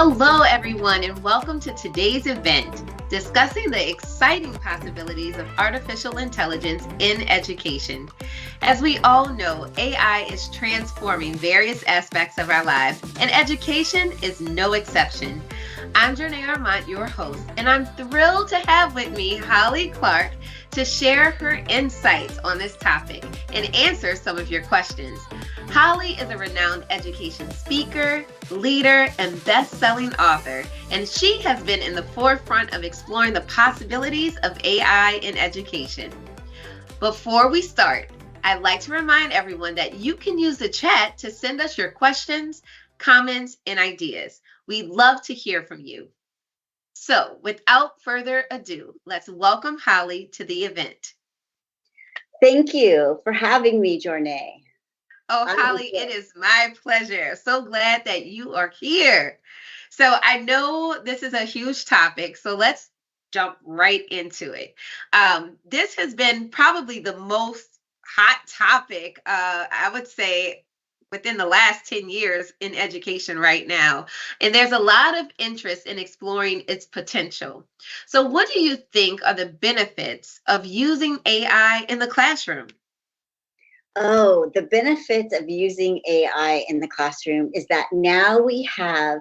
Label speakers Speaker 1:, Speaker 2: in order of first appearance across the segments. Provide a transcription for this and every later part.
Speaker 1: Hello, everyone, and welcome to today's event, discussing the exciting possibilities of artificial intelligence in education. As we all know, AI is transforming various aspects of our lives, and education is no exception. I'm Janae Armont, your host, and I'm thrilled to have with me Holly Clark to share her insights on this topic and answer some of your questions. Holly is a renowned education speaker, leader, and best-selling author, and she has been in the forefront of exploring the possibilities of AI in education. Before we start, I'd like to remind everyone that you can use the chat to send us your questions, comments, and ideas. We'd love to hear from you. So, without further ado, let's welcome Holly to the event.
Speaker 2: Thank you for having me, Jornay.
Speaker 1: Oh, Holly, it is my pleasure. So glad that you are here. So I know this is a huge topic, so let's jump right into it. This has been probably the most hot topic, I would say, within the last 10 years in education right now. And there's a lot of interest in exploring its potential. So what do you think are the benefits of using AI in the classroom?
Speaker 2: Oh, the benefits of using AI in the classroom is that now we have,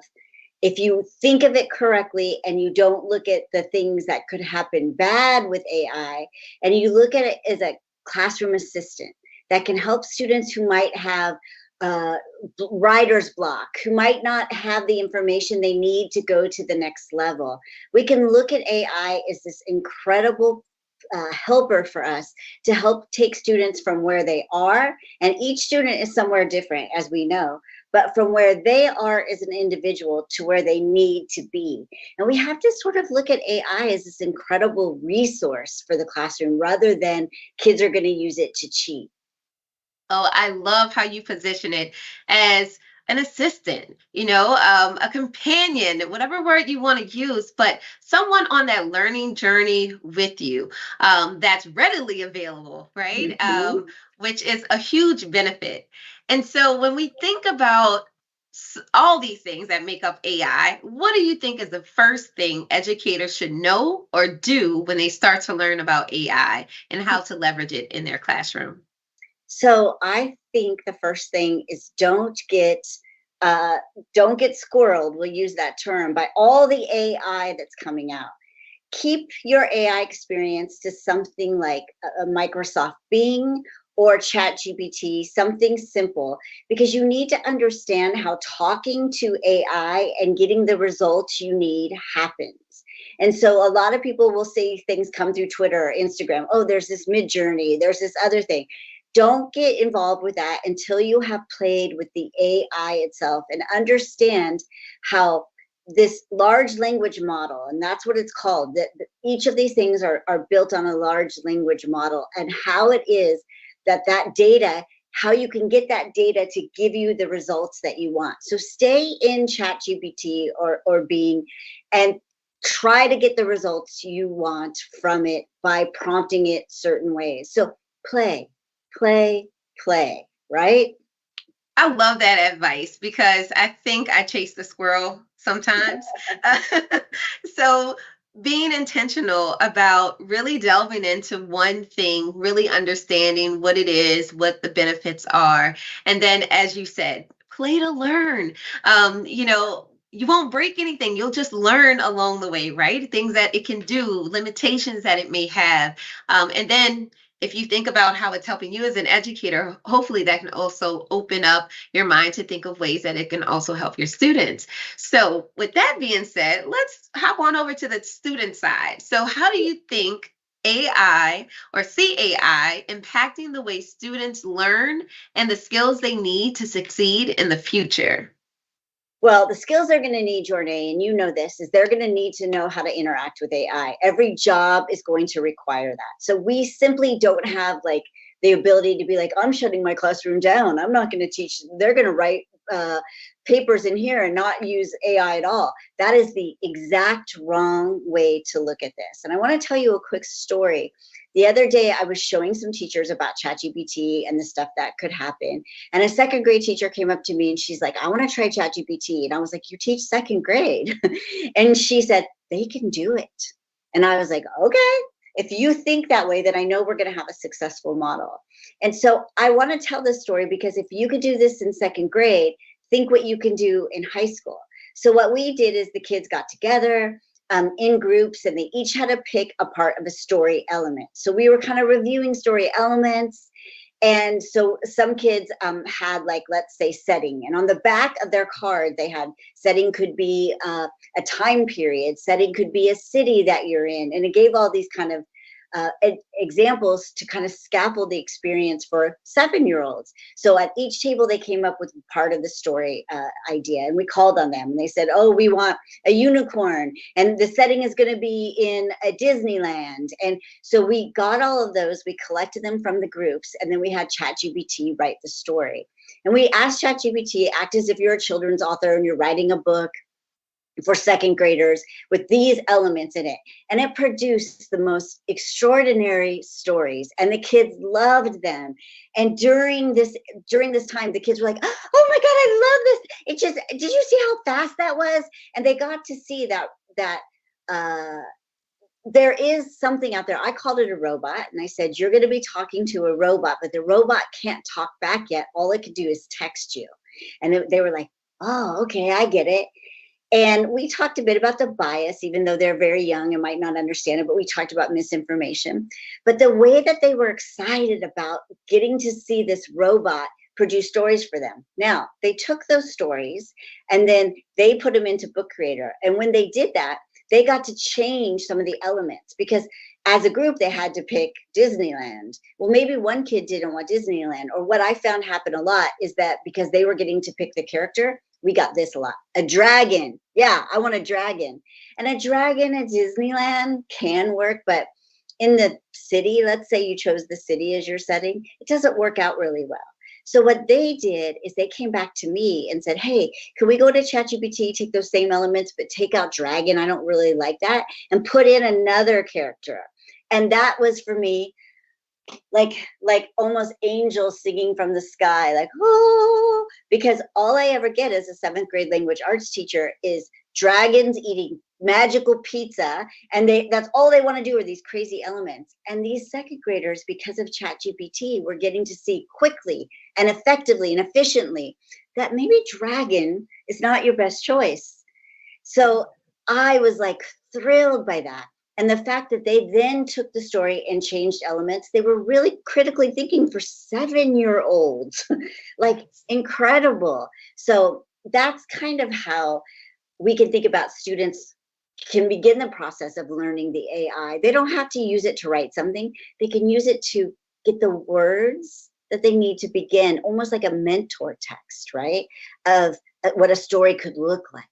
Speaker 2: if you think of it correctly and you don't look at the things that could happen bad with AI, and you look at it as a classroom assistant that can help students who might have writer's block, who might not have the information they need to go to the next level. We can look at AI as this incredible helper for us to help take students from where they are. And each student is somewhere different, as we know, but from where they are as an individual to where they need to be. And we have to sort of look at AI as this incredible resource for the classroom rather than kids are going to use it to cheat.
Speaker 1: Oh, I love how you position it as an assistant, a companion, whatever word you want to use, but someone on that learning journey with you, that's readily available, right?
Speaker 2: Mhm.
Speaker 1: Which is a huge benefit. And so when we think about all these things that make up AI, what do you think is the first thing educators should know or do when they start to learn about AI and how to leverage it in their classroom?
Speaker 2: So I think the first thing is don't get squirreled. We'll use that term by all the AI that's coming out. Keep your AI experience to something like a Microsoft Bing or ChatGPT, something simple, because you need to understand how talking to AI and getting the results you need happens. And so a lot of people will say things come through Twitter or Instagram. Oh, there's this mid journey, there's this other thing. Don't get involved with that until you have played with the AI itself and understand how this large language model, and that's what it's called, that each of these things are built on a large language model, and how it is that data, how you can get that data to give you the results that you want. So stay in ChatGPT or Bing and try to get the results you want from it by prompting it certain ways. So play, play, play, right?
Speaker 1: I love that advice because I think I chase the squirrel sometimes. So, being intentional about really delving into one thing, really understanding what it is, what the benefits are. And then, as you said, play to learn. You won't break anything. You'll just learn along the way, right? Things that it can do, limitations that it may have. And then if you think about how it's helping you as an educator, hopefully that can also open up your mind to think of ways that it can also help your students. So, with that being said, let's hop on over to the student side. So, how do you think AI or CAI impacting the way students learn and the skills they need to succeed in the future?
Speaker 2: Well, the skills they're going to need, Jordan, and you know this, is they're going to need to know how to interact with AI. Every job is going to require that. So we simply don't have like the ability to be like, I'm shutting my classroom down. I'm not going to teach. They're going to write papers in here and not use AI at all. That is the exact wrong way to look at this. And I want to tell you a quick story. The other day, I was showing some teachers about ChatGPT and the stuff that could happen. And a second grade teacher came up to me and she's like, I want to try ChatGPT. And I was like, you teach second grade? And she said, they can do it. And I was like, okay, if you think that way, then I know we're going to have a successful model. And so I want to tell this story because if you could do this in second grade, think what you can do in high school. So what we did is the kids got together in groups and they each had to pick a part of a story element. So we were kind of reviewing story elements. And so some kids had, like, let's say setting. And on the back of their card, they had setting could be a time period. Setting could be a city that you're in. And it gave all these kind of examples to kind of scaffold the experience for 7-year-olds. So at each table, they came up with part of the story idea, and we called on them. And they said, oh, we want a unicorn, and the setting is going to be in a Disneyland. And so we got all of those, we collected them from the groups, and then we had ChatGPT write the story. And we asked ChatGPT, act as if you're a children's author and you're writing a book for second graders with these elements in it. And it produced the most extraordinary stories, and the kids loved them. And during this time, the kids were like, oh my God, I love this. It just, did you see how fast that was? And they got to see that there is something out there. I called it a robot, and I said, you're going to be talking to a robot, but the robot can't talk back yet. All it could do is text you. And they were like, oh, okay, I get it. And we talked a bit about the bias, even though they're very young and might not understand it, but we talked about misinformation. But the way that they were excited about getting to see this robot produce stories for them. Now, they took those stories and then they put them into Book Creator. And when they did that, they got to change some of the elements, because as a group, they had to pick Disneyland. Well, maybe one kid didn't want Disneyland. Or what I found happen a lot is that because they were getting to pick the character, we got this a lot. A dragon. Yeah, I want a dragon. And a dragon at Disneyland can work, but in the city, let's say you chose the city as your setting, it doesn't work out really well. So what they did is they came back to me and said, hey, can we go to ChatGPT, take those same elements, but take out dragon? I don't really like that. And put in another character. And that was for me like almost angels singing from the sky, like, oh, because all I ever get as a 7th grade language arts teacher is dragons eating magical pizza, and that's all they want to do are these crazy elements. And these second graders, because of ChatGPT, were getting to see quickly and effectively and efficiently that maybe dragon is not your best choice. So I was like thrilled by that. And the fact that they then took the story and changed elements, they were really critically thinking for 7-year-olds, like incredible. So that's kind of how we can think about students can begin the process of learning the AI. They don't have to use it to write something. They can use it to get the words that they need to begin, almost like a mentor text, right? Of what a story could look like.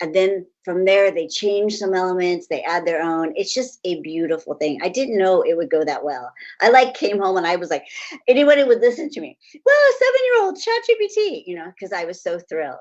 Speaker 2: And then from there, they change some elements, they add their own. It's just a beautiful thing. I didn't know it would go that well. I came home and I was like, anybody would listen to me. Well, 7-year-old ChatGPT, because I was so thrilled.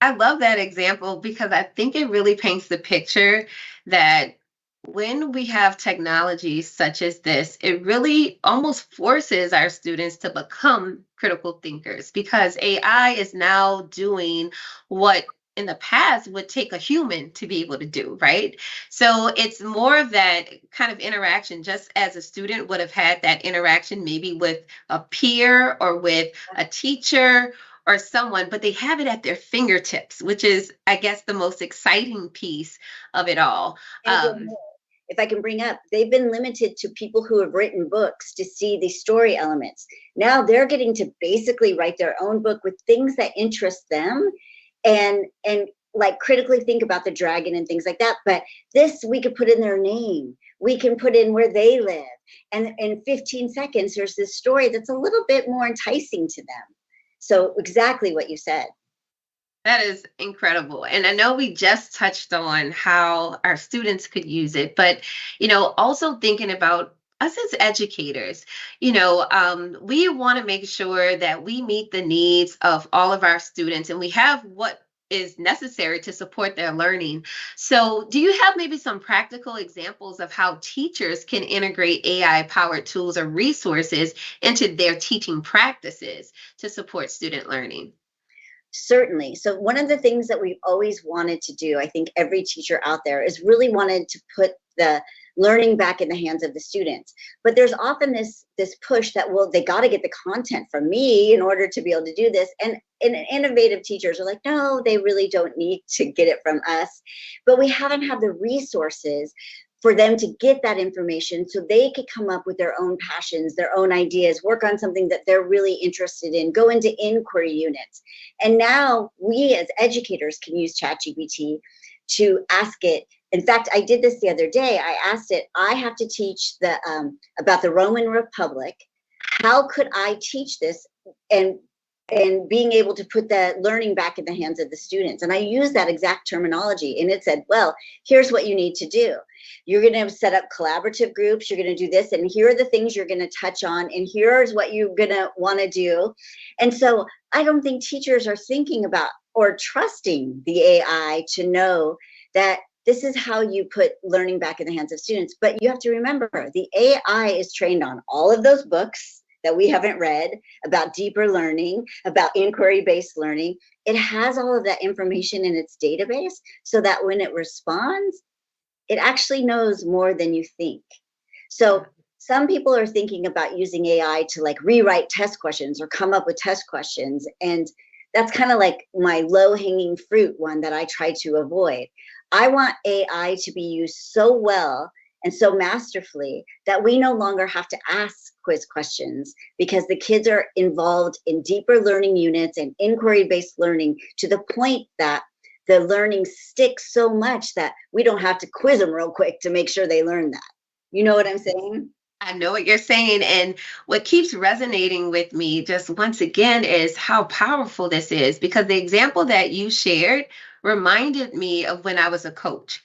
Speaker 1: I love that example because I think it really paints the picture that when we have technology such as this, it really almost forces our students to become critical thinkers, because AI is now doing what in the past would take a human to be able to do, right? So it's more of that kind of interaction, just as a student would have had that interaction maybe with a peer or with a teacher or someone, but they have it at their fingertips, which is, I guess, the most exciting piece of it all.
Speaker 2: If I can bring up, they've been limited to people who have written books to see the story elements. Now they're getting to basically write their own book with things that interest them, and like critically think about the dragon and things like that. But this, we could put in their name. We can put in where they live. And in 15 seconds, there's this story that's a little bit more enticing to them. So exactly what you said.
Speaker 1: That is incredible. And I know we just touched on how our students could use it, but also thinking about us as educators, we want to make sure that we meet the needs of all of our students and we have what is necessary to support their learning. So, do you have maybe some practical examples of how teachers can integrate AI powered tools or resources into their teaching practices to support student learning?
Speaker 2: Certainly. So one of the things that we've always wanted to do, I think every teacher out there is really wanted to put the learning back in the hands of the students. But there's often this push that, well, they got to get the content from me in order to be able to do this. And innovative teachers are like, no, they really don't need to get it from us. But we haven't had the resources for them to get that information so they could come up with their own passions, their own ideas, work on something that they're really interested in, go into inquiry units. And now we as educators can use ChatGPT to ask it. In fact, I did this the other day. I asked it, I have to teach about the Roman Republic. How could I teach this and being able to put that learning back in the hands of the students? And I used that exact terminology, and it said, well, here's what you need to do. You're going to set up collaborative groups. You're going to do this, and here are the things you're going to touch on, and here's what you're going to want to do. And so I don't think teachers are thinking about or trusting the AI to know that this is how you put learning back in the hands of students. But you have to remember, the AI is trained on all of those books that we haven't read about deeper learning, about inquiry-based learning. It has all of that information in its database so that when it responds, it actually knows more than you think. So some people are thinking about using AI to like rewrite test questions or come up with test questions. And that's kind of like my low-hanging fruit one that I try to avoid. I want AI to be used so well and so masterfully that we no longer have to ask quiz questions because the kids are involved in deeper learning units and inquiry-based learning to the point that the learning sticks so much that we don't have to quiz them real quick to make sure they learn that. You know what I'm saying?
Speaker 1: I know what you're saying. And what keeps resonating with me just once again is how powerful this is because the example that you shared reminded me of when I was a coach.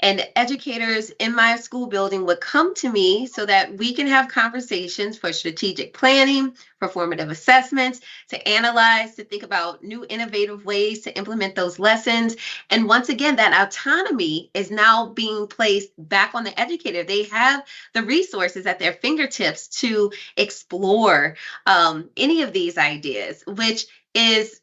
Speaker 1: And educators in my school building would come to me so that we can have conversations for strategic planning, performative assessments, to analyze, to think about new innovative ways to implement those lessons. And once again, that autonomy is now being placed back on the educator. They have the resources at their fingertips to explore any of these ideas, which is,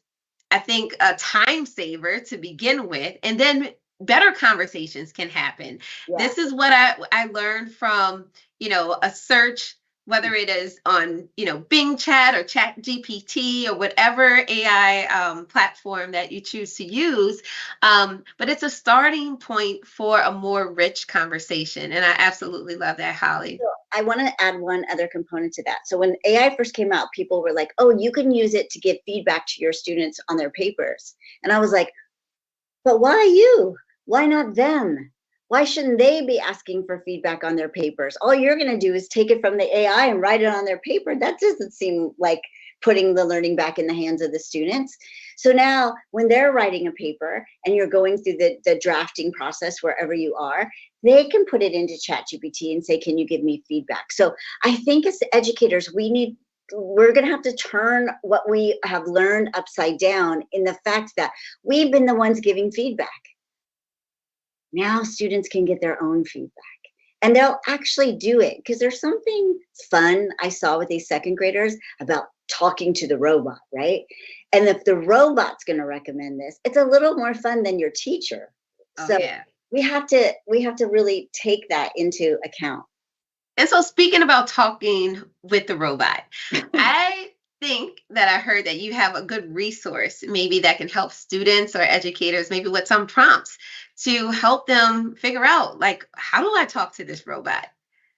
Speaker 1: I think, a time saver to begin with. And then better conversations can happen.
Speaker 2: Yeah.
Speaker 1: This is what I learned from, a search, whether it is on, Bing Chat or Chat GPT or whatever AI platform that you choose to use. But it's a starting point for a more rich conversation. And I absolutely love that, Holly.
Speaker 2: So I want to add one other component to that. So when AI first came out, people were like, oh, you can use it to give feedback to your students on their papers. And I was like, but why you? Why not them? Why shouldn't they be asking for feedback on their papers? All you're going to do is take it from the AI and write it on their paper. That doesn't seem like putting the learning back in the hands of the students. So now when they're writing a paper and you're going through the drafting process wherever you are, they can put it into ChatGPT and say, can you give me feedback? So I think as educators, we're going to have to turn what we have learned upside down in the fact that we've been the ones giving feedback. Now students can get their own feedback and they'll actually do it because there's something fun I saw with these second graders about talking to the robot, right? And if the robot's going to recommend this, it's a little more fun than your teacher.
Speaker 1: Oh,
Speaker 2: so
Speaker 1: yeah.
Speaker 2: we have to really take that into account.
Speaker 1: And so, speaking about talking with the robot, I think that I heard that you have a good resource, maybe that can help students or educators, maybe with some prompts to help them figure out, like, how do I talk to this robot?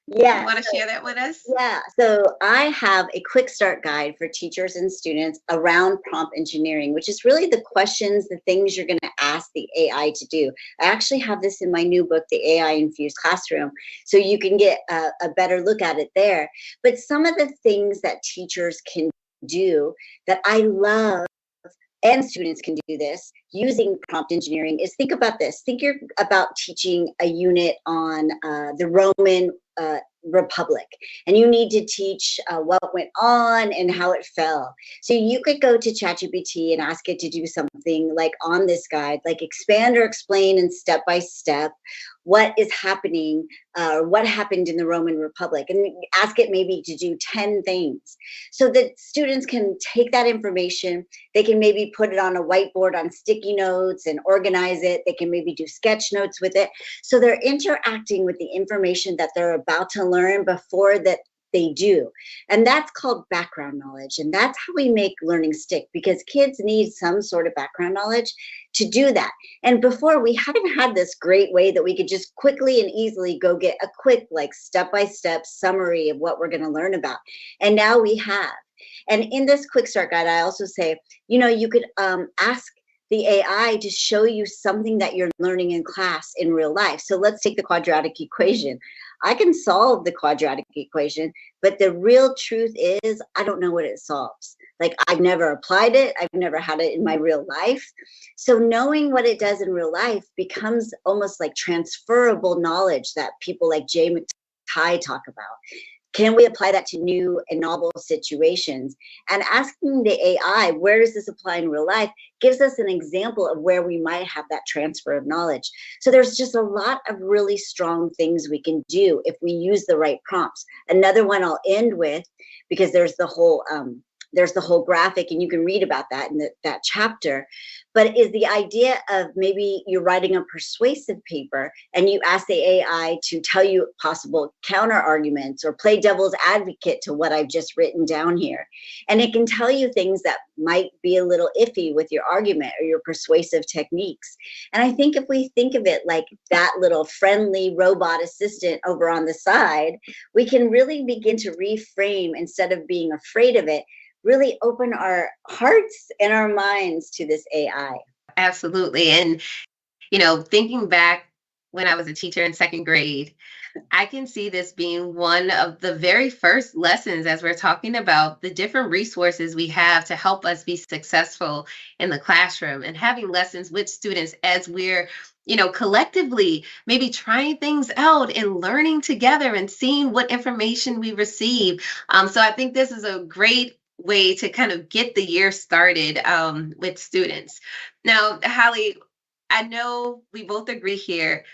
Speaker 1: You
Speaker 2: Yeah.
Speaker 1: want to share that with us?
Speaker 2: Yeah, so I have a quick start guide for teachers and students around prompt engineering, which is really the questions, the things you're going to ask the AI to do. I actually have this in my new book, the AI Infused Classroom, so you can get a better look at it there. But some of the things that teachers can do that I love, and students can do this using prompt engineering, is think about this. Think you're about teaching a unit on the Roman Republic, and you need to teach what went on and how it fell. So you could go to ChatGPT and ask it to do something like on this guide, like expand or explain in step by step what is happening, what happened in the Roman Republic, and ask it maybe to do 10 things so that students can take that information. They can maybe put it on a whiteboard on sticky notes and organize it. They can maybe do sketch notes with it. So they're interacting with the information that they're about to learn before that they do. And that's called background knowledge. And that's how we make learning stick, because kids need some sort of background knowledge to do that. And before, we haven't had this great way that we could just quickly and easily go get a quick, like step-by-step summary of what we're going to learn about. And now we have. And in this quick start guide, I also say, you could ask the AI to show you something that you're learning in class in real life. So let's take the quadratic equation. I can solve the quadratic equation, but the real truth is I don't know what it solves. Like, I've never applied it. I've never had it in my real life. So knowing what it does in real life becomes almost like transferable knowledge that people like Jay McTighe talk about. Can we apply that to new and novel situations? And asking the AI, where does this apply in real life, gives us an example of where we might have that transfer of knowledge. So there's just a lot of really strong things we can do if we use the right prompts. Another one I'll end with, because there's the whole graphic, and you can read about that in that chapter, but is the idea of maybe you're writing a persuasive paper and you ask the AI to tell you possible counter arguments or play devil's advocate to what I've just written down here. And it can tell you things that might be a little iffy with your argument or your persuasive techniques. And I think if we think of it like that little friendly robot assistant over on the side, we can really begin to reframe, instead of being afraid of it, really open our hearts and our minds to this AI.
Speaker 1: Absolutely. And, thinking back when I was a teacher in second grade, I can see this being one of the very first lessons as we're talking about the different resources we have to help us be successful in the classroom, and having lessons with students as we're collectively maybe trying things out and learning together and seeing what information we receive. So I think this is a great way to kind of get the year started with students. Now, Holly, I know we both agree here.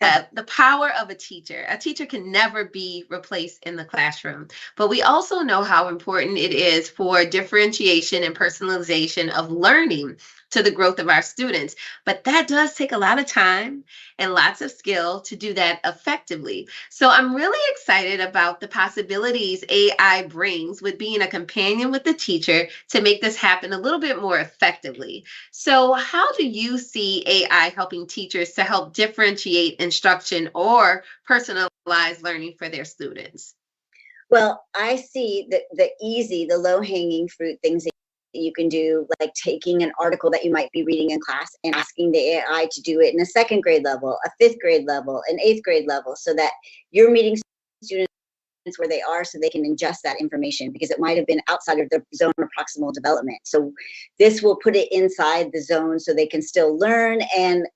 Speaker 1: The power of a teacher can never be replaced in the classroom, but we also know how important it is for differentiation and personalization of learning to the growth of our students. But that does take a lot of time and lots of skill to do that effectively. So I'm really excited about the possibilities AI brings with being a companion with the teacher to make this happen a little bit more effectively. So how do you see AI helping teachers to help differentiate instruction or personalized learning for their students?
Speaker 2: Well, I see the low-hanging fruit things that you can do, like taking an article that you might be reading in class and asking the AI to do it in a second grade level, a fifth grade level, an eighth grade level, so that you're meeting students where they are, so they can ingest that information, because it might have been outside of their zone of proximal development. So this will put it inside the zone so they can still learn and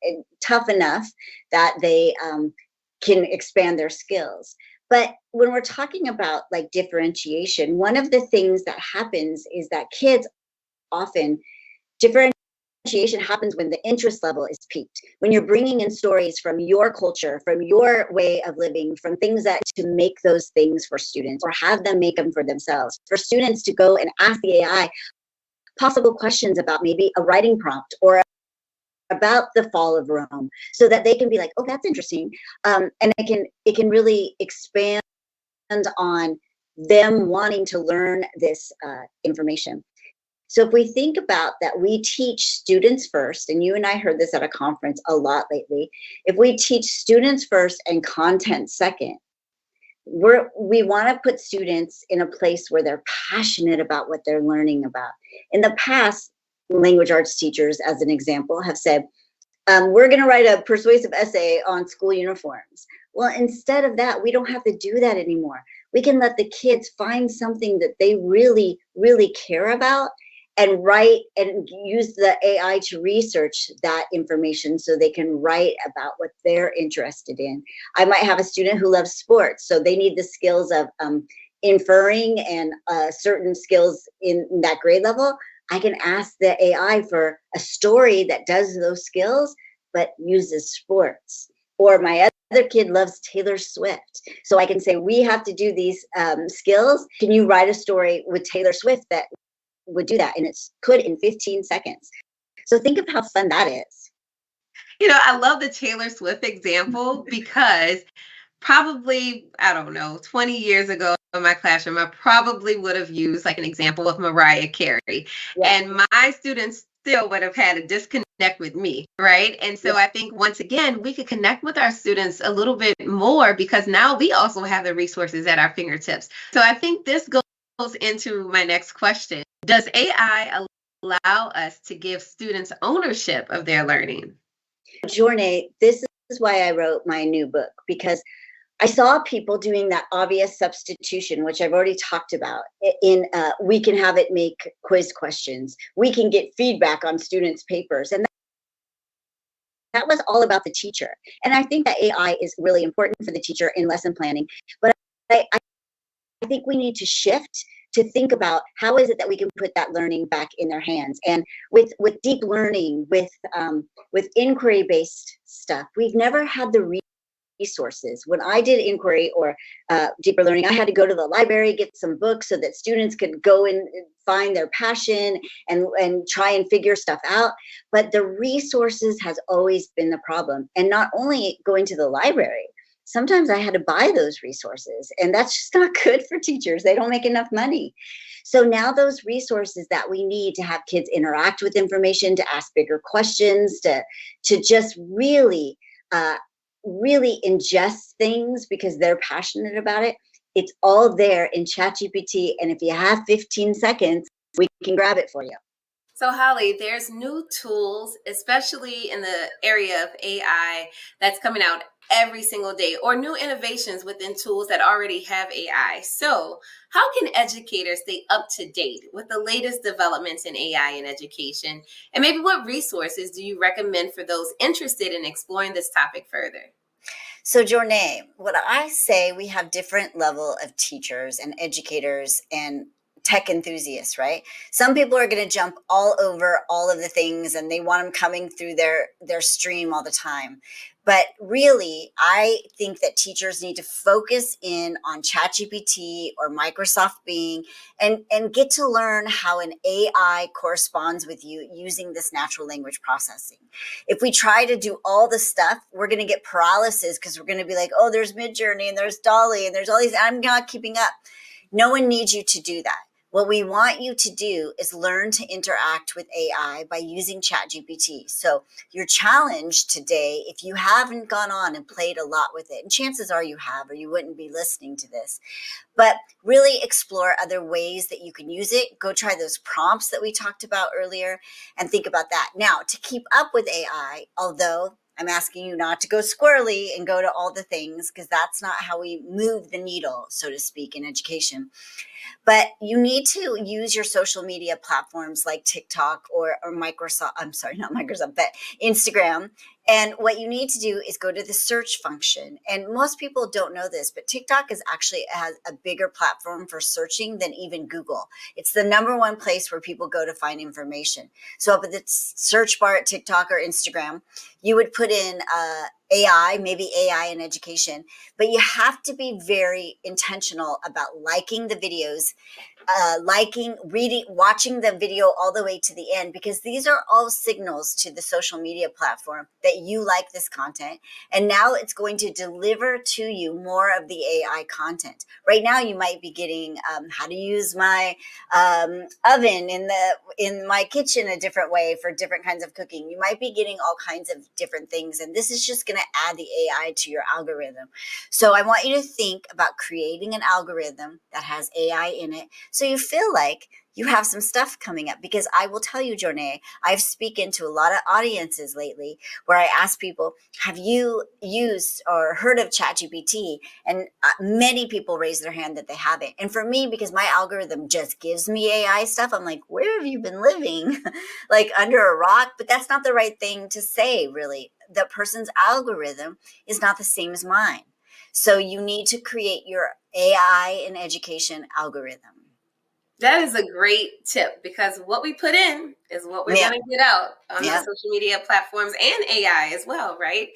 Speaker 2: tough enough that they can expand their skills. But when we're talking about like differentiation, one of the things that happens is that kids often, differentiation happens when the interest level is peaked, when you're bringing in stories from your culture, from your way of living, from things that to make those things for students, or have them make them for themselves, for students to go and ask the AI possible questions about maybe a writing prompt or about the fall of Rome, so that they can be like, oh, that's interesting. And it can really expand on them wanting to learn this information. So if we think about that, we teach students first, and you and I heard this at a conference a lot lately. If we teach students first and content second, we want to put students in a place where they're passionate about what they're learning about. In the past, language arts teachers, as an example, have said, we're going to write a persuasive essay on school uniforms. Well, instead of that, we don't have to do that anymore. We can let the kids find something that they really, really care about and write and use the AI to research that information so they can write about what they're interested in. I might have a student who loves sports, so they need the skills of inferring and certain skills in that grade level. I can ask the AI for a story that does those skills, but uses sports. Or my other kid loves Taylor Swift. So I can say, we have to do these skills. Can you write a story with Taylor Swift that would do that? And it could in 15 seconds. So think of how fun that is.
Speaker 1: I love the Taylor Swift example because probably, I don't know, 20 years ago in my classroom, I probably would have used like an example of Mariah Carey.
Speaker 2: Yeah.
Speaker 1: And my students still would have had a disconnect with me, right? And so I think once again, we could connect with our students a little bit more because now we also have the resources at our fingertips. So I think this goes into my next question. Does AI allow us to give students ownership of their learning?
Speaker 2: Journey, this is why I wrote my new book, because I saw people doing that obvious substitution, which I've already talked about. We can have it make quiz questions. We can get feedback on students' papers. And that was all about the teacher. And I think that AI is really important for the teacher in lesson planning. But I think we need to shift to think about how is it that we can put that learning back in their hands. And with deep learning, with inquiry-based stuff, we've never had the resources. When I did inquiry or deeper learning, I had to go to the library, get some books so that students could go and find their passion and try and figure stuff out. But the resources has always been the problem. And not only going to the library, sometimes I had to buy those resources, and that's just not good for teachers. They don't make enough money. So now those resources that we need to have kids interact with information, to ask bigger questions, to just really ingest things because they're passionate about it. It's all there in ChatGPT. And if you have 15 seconds, we can grab it for you.
Speaker 1: So, Holly, there's new tools, especially in the area of AI, that's coming out every single day, or new innovations within tools that already have AI. So, how can educators stay up to date with the latest developments in AI in education? And maybe what resources do you recommend for those interested in exploring this topic further?
Speaker 2: So, Jornay, what I say, we have different level of teachers and educators and tech enthusiasts, right? Some people are going to jump all over all of the things and they want them coming through their stream all the time. But really, I think that teachers need to focus in on ChatGPT or Microsoft Bing and get to learn how an AI corresponds with you using this natural language processing. If we try to do all the stuff, we're going to get paralysis because we're going to be like, oh, there's Midjourney and there's Dolly and there's all these, I'm not keeping up. No one needs you to do that. What we want you to do is learn to interact with AI by using ChatGPT. So your challenge today, if you haven't gone on and played a lot with it, and chances are you have, or you wouldn't be listening to this, but really explore other ways that you can use it. Go try those prompts that we talked about earlier and think about that. Now, to keep up with AI, although I'm asking you not to go squirrely and go to all the things, because that's not how we move the needle, so to speak, in education. But you need to use your social media platforms like TikTok or Microsoft, I'm sorry, not Microsoft, but Instagram. And what you need to do is go to the search function. And most people don't know this, but TikTok is actually has a bigger platform for searching than even Google. It's the number one place where people go to find information. So up at the search bar at TikTok or Instagram, you would put in AI, maybe AI in education, but you have to be very intentional about liking the videos, reading, watching the video all the way to the end, because these are all signals to the social media platform that you like this content. And now it's going to deliver to you more of the AI content. Right now, you might be getting how to use my oven in my kitchen a different way for different kinds of cooking. You might be getting all kinds of different things. And this is just going to add the AI to your algorithm. So I want you to think about creating an algorithm that has AI in it,
Speaker 3: So you feel like you have some stuff coming up, because I will tell you, Jornay, I've spoken to a lot of audiences lately where I ask people, have you used or heard of ChatGPT? And many people raise their hand that they haven't. And for me, because my algorithm just gives me AI stuff, I'm like, where have you been living? Like under a rock? But that's not the right thing to say, really. The person's algorithm is not the same as mine. So you need to create your AI in education algorithm.
Speaker 1: That is a great tip, because what we put in is what we're
Speaker 3: Yeah.
Speaker 1: going to get out on the
Speaker 3: Yeah.
Speaker 1: social media platforms and AI as well, right?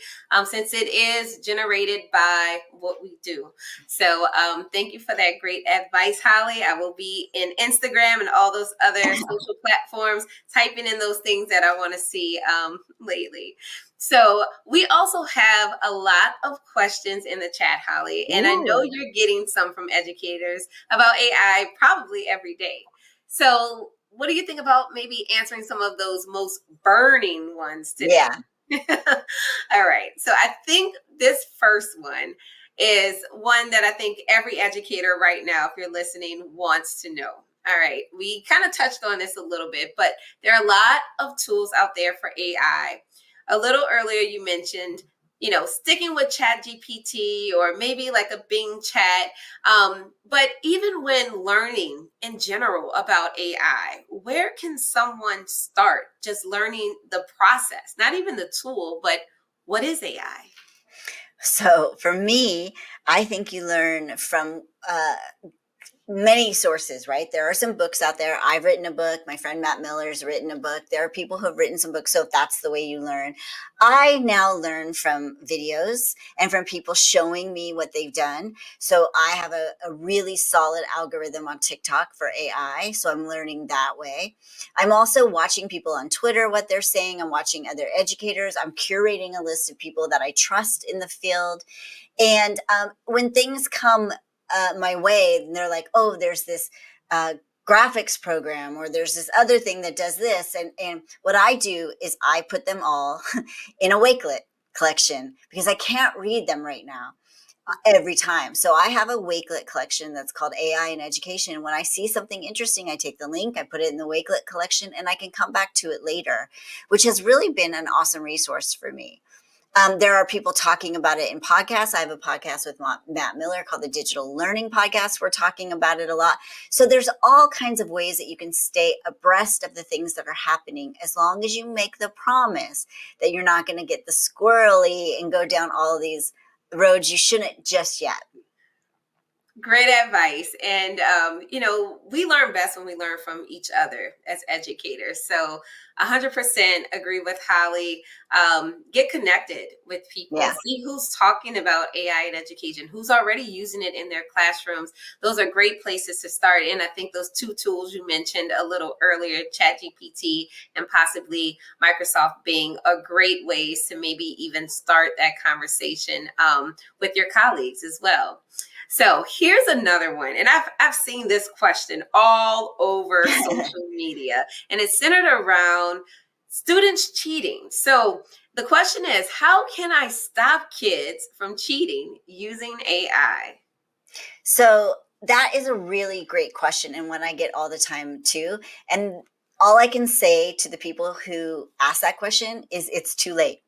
Speaker 1: Since it is generated by what we do. So thank you for that great advice, Holly. I will be in Instagram and all those other social platforms typing in those things that I want to see lately. So we also have a lot of questions in the chat, Holly, and I know
Speaker 3: Ooh.
Speaker 1: you're getting some from educators about AI probably every day. So what do you think about maybe answering some of those most burning ones today?
Speaker 3: Yeah.
Speaker 1: All right. So I think this first one is one that I think every educator right now, if you're listening, wants to know. All right. We kind of touched on this a little bit, but there are a lot of tools out there for AI. A little earlier, you mentioned, sticking with Chat GPT or maybe like a Bing chat. But even when learning in general about AI, where can someone start just learning the process? Not even the tool, but what is AI?
Speaker 3: So for me, I think you learn from many sources, right? There are some books out there. I've written a book. My friend Matt Miller's written a book. There are people who have written some books. So if that's the way you learn, I now learn from videos and from people showing me what they've done. So I have a really solid algorithm on TikTok for AI. So I'm learning that way. I'm also watching people on Twitter, what they're saying. I'm watching other educators. I'm curating a list of people that I trust in the field. And when things come my way, and they're like, oh, there's this graphics program, or there's this other thing that does this. And what I do is I put them all in a Wakelet collection, because I can't read them right now every time. So I have a Wakelet collection that's called AI in Education. And when I see something interesting, I take the link, I put it in the Wakelet collection, and I can come back to it later, which has really been an awesome resource for me. There are people talking about it in podcasts. I have a podcast with Matt Miller called the Digital Learning Podcast. We're talking about it a lot. So there's all kinds of ways that you can stay abreast of the things that are happening, as long as you make the promise that you're not going to get the squirrely and go down all these roads you shouldn't just yet.
Speaker 1: Great advice. And, we learn best when we learn from each other as educators. So 100% agree with Holly. Get connected with people.
Speaker 3: Yeah.
Speaker 1: See who's talking about AI in education, who's already using it in their classrooms. Those are great places to start. And I think those two tools you mentioned a little earlier, ChatGPT and possibly Microsoft Bing, are great ways to maybe even start that conversation with your colleagues as well. So here's another one, and I've seen this question all over social media, and it's centered around students cheating. So the question is, how can I stop kids from cheating using AI?
Speaker 3: So that is a really great question, and one I get all the time too. And all I can say to the people who ask that question is, it's too late.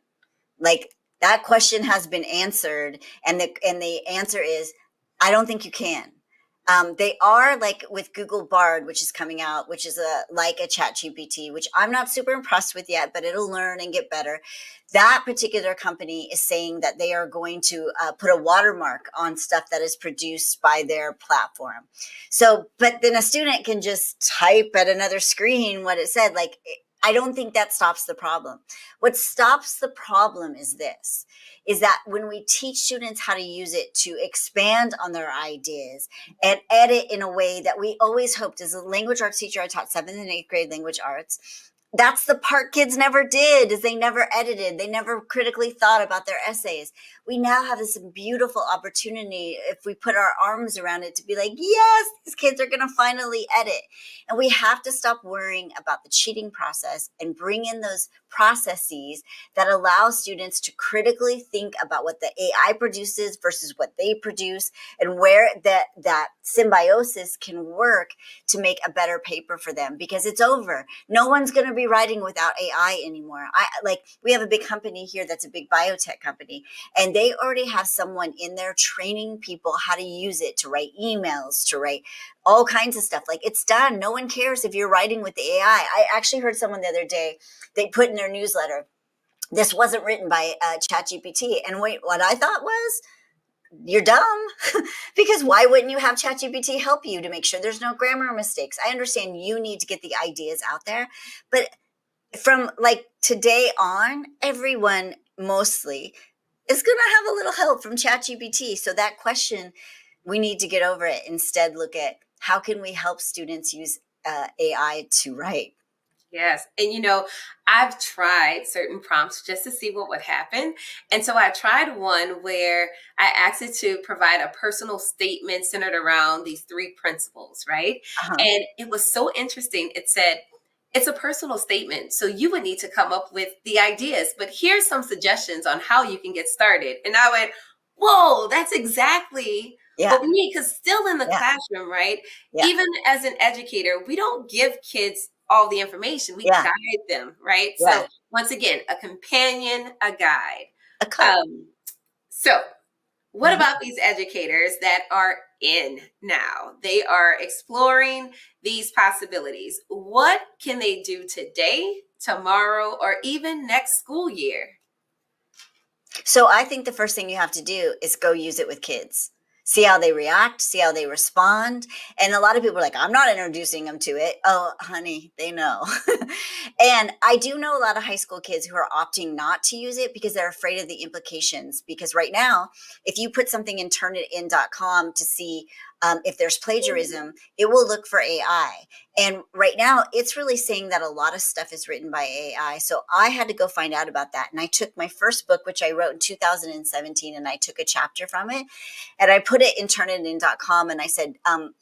Speaker 3: Like, that question has been answered, and the answer is, I don't think you can. They are, like with Google Bard, which is coming out, which is like a Chat GPT, which I'm not super impressed with yet, but it'll learn and get better. That particular company is saying that they are going to put a watermark on stuff that is produced by their platform. So, but then a student can just type at another screen what it said. Like, I don't think that stops the problem. What stops the problem is this, is that when we teach students how to use it to expand on their ideas and edit in a way that we always hoped. As a language arts teacher, I taught 7th and 8th grade language arts. That's the part kids never did, is they never edited. They never critically thought about their essays. We now have this beautiful opportunity, if we put our arms around it, to be like, yes, these kids are going to finally edit. And we have to stop worrying about the cheating process and bring in those processes that allow students to critically think about what the AI produces versus what they produce, and where that symbiosis can work to make a better paper for them, because it's over. No one's going to be writing without AI anymore. We have a big company here that's a big biotech company, and they already have someone in there training people how to use it to write emails, to write all kinds of stuff. Like, it's done. No one cares if you're writing with the AI. I actually heard someone the other day, they put in their newsletter, this wasn't written by ChatGPT. And wait, what I thought was, you're dumb. Because why wouldn't you have ChatGPT help you to make sure there's no grammar mistakes? I understand you need to get the ideas out there, but from like today on, everyone mostly is going to have a little help from ChatGPT. So that question, we need to get over it. Instead, look at how can we help students use AI to write.
Speaker 1: Yes. And I've tried certain prompts just to see what would happen. And so I tried one where I asked it to provide a personal statement centered around these 3 principles, right?
Speaker 3: Uh-huh.
Speaker 1: And it was so interesting. It said, it's a personal statement, so you would need to come up with the ideas, but here's some suggestions on how you can get started. And I went, whoa, that's exactly
Speaker 3: Yeah.
Speaker 1: what we need, because still in the
Speaker 3: Yeah.
Speaker 1: classroom, right?
Speaker 3: Yeah.
Speaker 1: Even as an educator, we don't give kids all the information. We
Speaker 3: Yeah.
Speaker 1: guide them, right?
Speaker 3: Yeah.
Speaker 1: So once again, a companion, a guide.
Speaker 3: A coach.
Speaker 1: So what about these educators that are in now? They are exploring these possibilities. What can they do today, tomorrow, or even next school year?
Speaker 3: So I think the first thing you have to do is go use it with kids. See how they react, see how they respond. And a lot of people are like, I'm not introducing them to it. Oh, honey, they know. And I do know a lot of high school kids who are opting not to use it because they're afraid of the implications. Because right now, if you put something in turnitin.com to see if there's plagiarism, it will look for AI. And right now, it's really saying that a lot of stuff is written by AI. So I had to go find out about that. And I took my first book, which I wrote in 2017, and I took a chapter from it. And I put it in turnitin.com, and I said,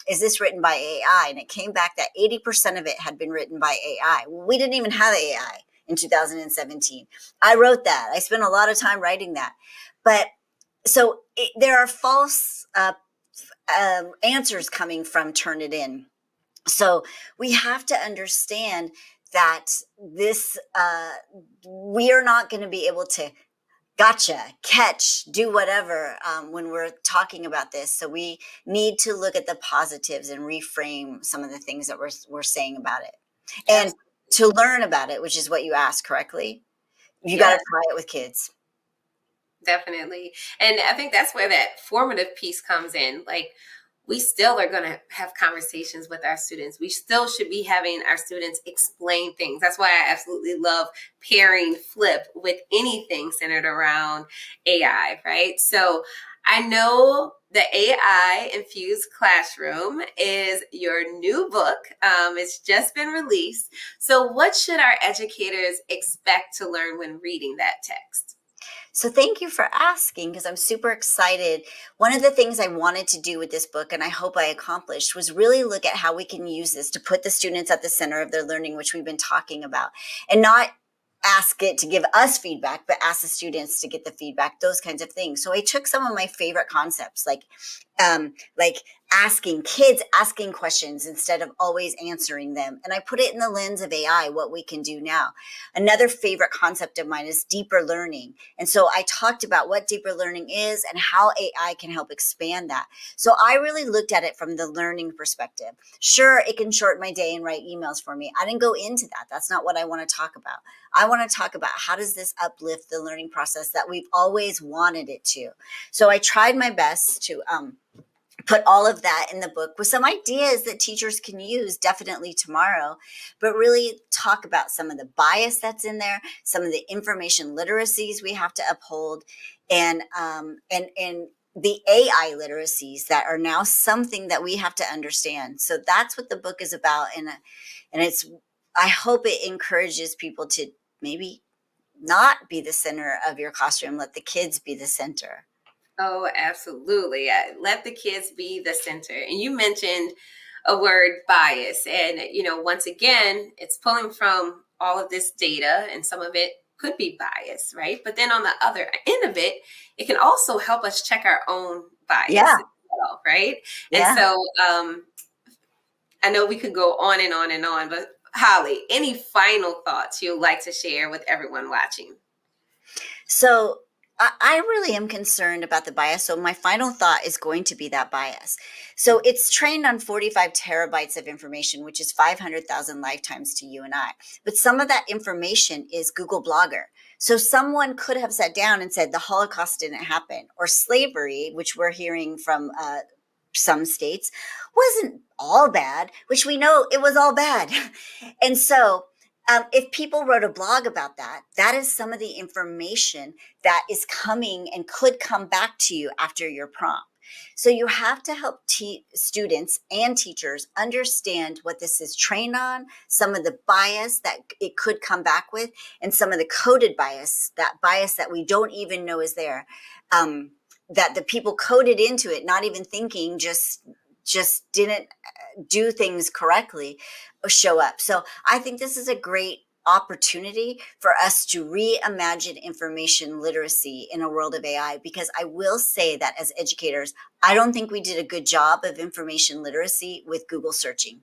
Speaker 3: is this written by AI? And it came back that 80% of it had been written by AI. We didn't even have AI in 2017. I wrote that. I spent a lot of time writing that. But so there are false answers coming from Turnitin. So we have to understand that this, we are not going to be able to gotcha, catch, do whatever when we're talking about this. So we need to look at the positives and reframe some of the things that we're saying about it. And to learn about it, which is what you asked correctly, you got to try it with kids.
Speaker 1: Definitely. And I think that's where that formative piece comes in. Like, we still are going to have conversations with our students. We still should be having our students explain things. That's why I absolutely love pairing Flip with anything centered around AI, right? So I know the AI Infused Classroom is your new book. It's just been released. So what should our educators expect to learn when reading that text?
Speaker 3: So thank you for asking, because I'm super excited. One of the things I wanted to do with this book, and I hope I accomplished, was really look at how we can use this to put the students at the center of their learning, which we've been talking about, and not ask it to give us feedback, but ask the students to get the feedback, those kinds of things. So I took some of my favorite concepts, like asking questions instead of always answering them. And I put it in the lens of AI, what we can do now. Another favorite concept of mine is deeper learning. And so I talked about what deeper learning is and how AI can help expand that. So I really looked at it from the learning perspective. Sure, it can shorten my day and write emails for me. I didn't go into that. That's not what I want to talk about. I want to talk about how does this uplift the learning process that we've always wanted it to. So I tried my best to put all of that in the book with some ideas that teachers can use definitely tomorrow, but really talk about some of the bias that's in there, some of the information literacies we have to uphold, and the AI literacies that are now something that we have to understand. So that's what the book is about, and it's, I hope it encourages people to maybe not be the center of your classroom, let the kids be the center.
Speaker 1: Oh, absolutely. Let the kids be the center. And you mentioned a word, bias. And, once again, it's pulling from all of this data, and some of it could be bias, right? But then on the other end of it, it can also help us check our own bias as well, right?
Speaker 3: Yeah.
Speaker 1: And so I know we could go on and on and on, but Holly, any final thoughts you'd like to share with everyone watching?
Speaker 3: So I really am concerned about the bias. So my final thought is going to be that bias. So it's trained on 45 terabytes of information, which is 500,000 lifetimes to you and I. But some of that information is Google Blogger. So someone could have sat down and said the Holocaust didn't happen, or slavery, which we're hearing from some states, wasn't all bad, which we know it was all bad. And so if people wrote a blog about that, that is some of the information that is coming and could come back to you after your prompt. So you have to help students and teachers understand what this is trained on, some of the bias that it could come back with, and some of the coded bias that we don't even know is there, that the people coded into it, not even thinking, just didn't do things correctly show up. So I think this is a great opportunity for us to reimagine information literacy in a world of AI, because I will say that as educators, I don't think we did a good job of information literacy with Google searching.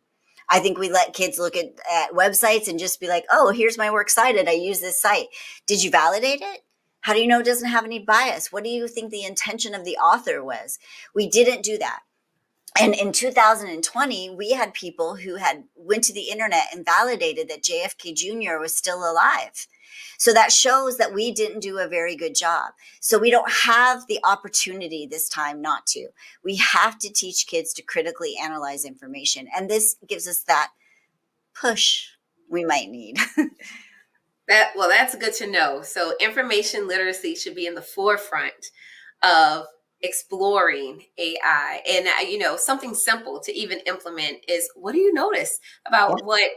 Speaker 3: I think we let kids look at websites and just be like, oh, here's my works cited. I use this site. Did you validate it? How do you know it doesn't have any bias? What do you think the intention of the author was? We didn't do that. And in 2020, we had people who had went to the internet and validated that JFK Jr. was still alive. So that shows that we didn't do a very good job. So we don't have the opportunity this time not to. We have to teach kids to critically analyze information. And this gives us that push we might need.
Speaker 1: That's good to know. So information literacy should be in the forefront of exploring AI. And something simple to even implement is, what do you notice about what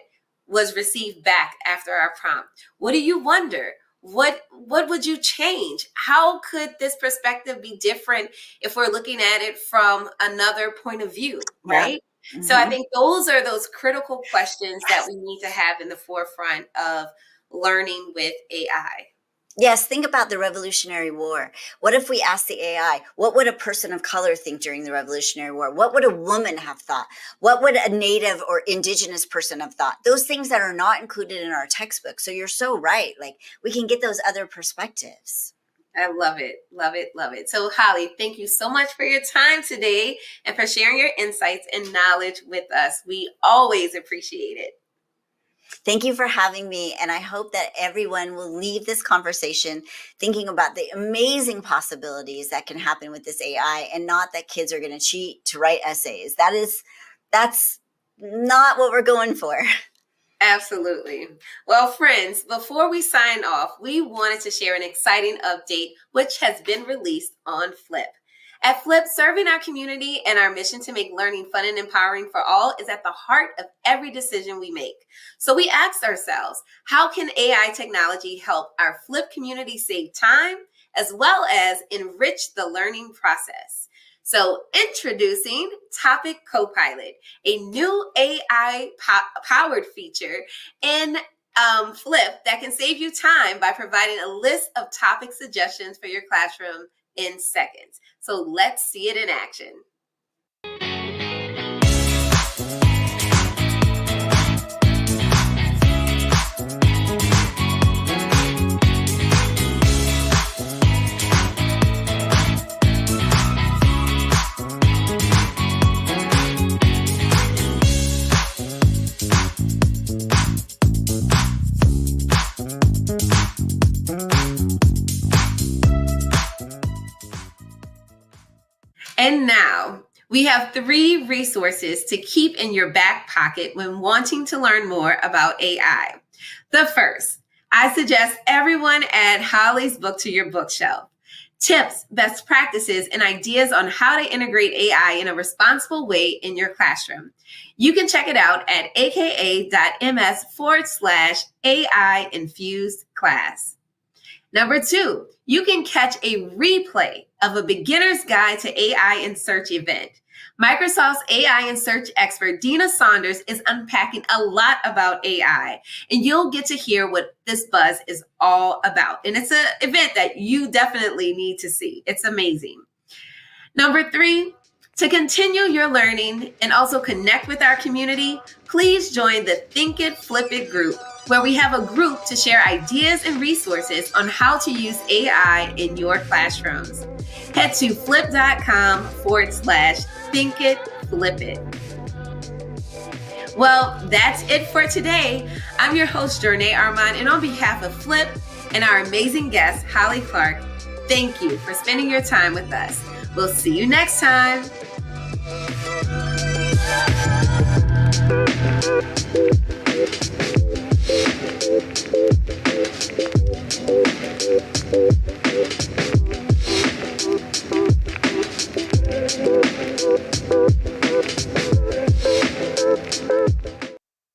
Speaker 1: was received back after our prompt? What do you wonder? What would you change? How could this perspective be different if we're looking at it from another point of view, right? Mm-hmm. So I think those are those critical questions that we need to have in the forefront of learning with AI.
Speaker 3: Yes, think about the Revolutionary War. What if we asked the AI, what would a person of color think during the Revolutionary War? What would a woman have thought? What would a Native or Indigenous person have thought? Those things that are not included in our textbook. So you're so right. Like, we can get those other perspectives.
Speaker 1: I love it. Love it. Love it. So Holly, thank you so much for your time today and for sharing your insights and knowledge with us. We always appreciate it.
Speaker 3: Thank you for having me. And I hope that everyone will leave this conversation thinking about the amazing possibilities that can happen with this AI, and not that kids are going to cheat to write essays. That's not what we're going for.
Speaker 1: Absolutely. Well, friends, before we sign off, we wanted to share an exciting update which has been released on Flip. At Flip, serving our community and our mission to make learning fun and empowering for all is at the heart of every decision we make. So we asked ourselves, how can AI technology help our Flip community save time as well as enrich the learning process? So introducing Topic Copilot, a new AI-powered feature in Flip that can save you time by providing a list of topic suggestions for your classroom in seconds. So let's see it in action. And now we have 3 resources to keep in your back pocket when wanting to learn more about AI. The first, I suggest everyone add Holly's book to your bookshelf. Tips, best practices, and ideas on how to integrate AI in a responsible way in your classroom. You can check it out at aka.ms/AI Infused Class. Number 2, you can catch a replay of a beginner's guide to AI in search event. Microsoft's AI and search expert, Dina Saunders, is unpacking a lot about AI, and you'll get to hear what this buzz is all about. And it's an event that you definitely need to see. It's amazing. Number 3, To continue your learning and also connect with our community, please join the Think It, Flip It group, where we have a group to share ideas and resources on how to use AI in your classrooms. Head to flip.com/Think It, Flip It. Well, that's it for today. I'm your host, Journée Armand, and on behalf of Flip and our amazing guest, Holly Clark, thank you for spending your time with us. We'll see you next time.